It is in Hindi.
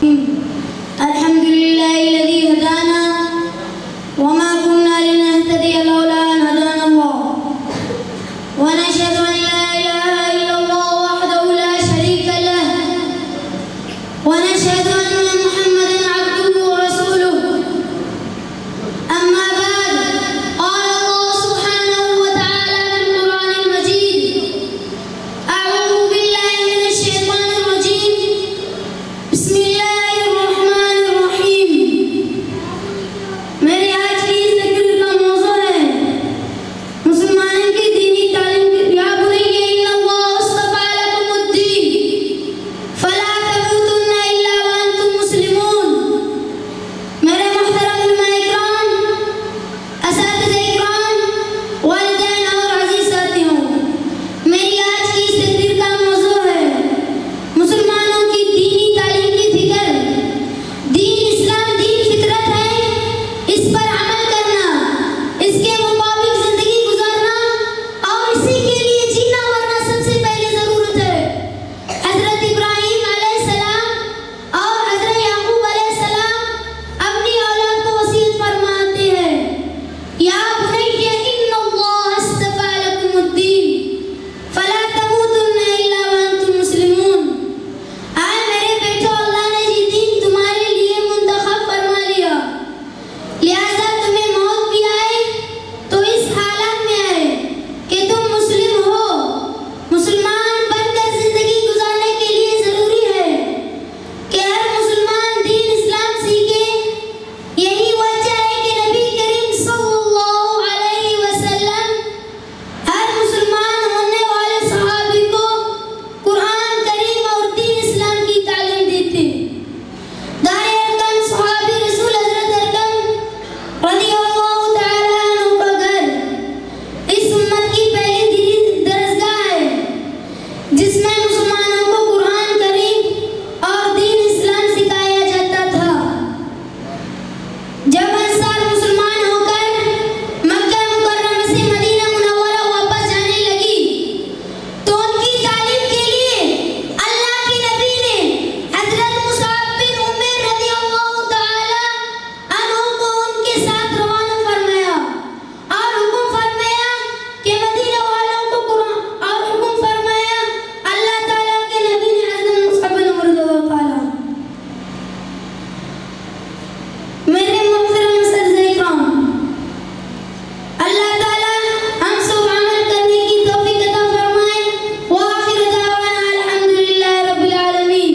अल्हम्दुलिल्लाहिल्लज़ी हदाना वमा कुन्ना लिनहतदिया लौला अन हदाना अल्लाह व नशहदु अन ला इलाहा इल्लल्लाह वहदहु ला शरीका लह व नशहदु अन्ना मुहम्मदन अब्दुहु व रसूलुहु अम्मा बाद क़ाल अल्लाह सुब्हानहु व तआला फिल क़ुरआनिल मजीद अऊज़ु बिल्लाहि मिनश शैतानिर रजीम बिस्मिल्लाहिर रहमानिर रहीम। मेरे आज की इस तकरीर का मौजू है मुसलमानों की दीनी तालीम। या बुनय्या इन्नल्लाह अस्तफ़ा लकुमुद्दीन फला तमूतुन्ना इल्ला व अंतुम मुस्लिमून। मेरे मुहतरम उलमाए इकराम, असातिज़े इकराम, वालिदैन और अजीज साथियों, मेरी आज की इस तकरीर का मौजू है मुसलमानों की दीनी तालीम की फिक्र। दीन इस्लाम दीन फितरत है, इस पर अमल करना, इसके मुताबिक जिंदगी गुजारना और इसी के लिए जीना मरना सबसे पहले जरूरत है। हजरत इब्राहीम अलैहिस्सलाम और हजरत याकूब अलैहिस्सलाम अपनी औलाद को वसीयत फरमाते हैं, या बुनय्या इन्नल्लाह अस्तफ़ा लकुमुद्दीन फला तमूतुन्ना इल्ला व अंतुम मुस्लिमून। आए मेरे बेटो, अल्लाह ने ये दीन तुम्हारे लिए मुंतखब फरमा लिया, लिहाजा तुम्हें मौत भी आए तो इस हालत में आए कि तुम मुस्लिम हो। मुसलमान बनकर जिंदगी गुजारने के लिए जरूरी है कि हर मुसलमान दीन इस्लाम सीखे। यही वजह है कि नबी करीम सल्लल्लाहु अलैहि वसल्लम हर मुसलमान होने वाले सहाबी को कुरान करीम और दीन इस्लाम की तालीम देते। दारे अरकम सहाबी रसूल हजरत अरकम रज़ियल्लाहु तआला अन्हु का घर इस उम्मत की पहली दरसगाह है जिसमें मुसलमानों को कुरान करीम और दीन इस्लाम सिखाया जाता था। जब अंसार मुसलमान होकर मक्का मुकर्रमा से मदीना मुनव्वरा वापस जाने लगी तो उनकी तालीम के लिए अल्लाह के नबी ने हजरत मुसअब बिन उमैर रज़ियल्लाहु तआला अन्हु को उनके साथ रवाना फरमाया और हुक्म फरमाया कि मदीना वालों को कुरान और हुक्म फरमाया अल्लाह ताला के नबी ने हजरत मुसअब बिन उमैर रज़ियल्लाहु तआला। मेरे मुहतरम असातिज़े इकराम, अल्लाह ताला हम सब अमल करने की तौफीक अता फरमाए। व आखिर दावाना अल्हम्दुलिल्लाहि रब्बिल आलमीन।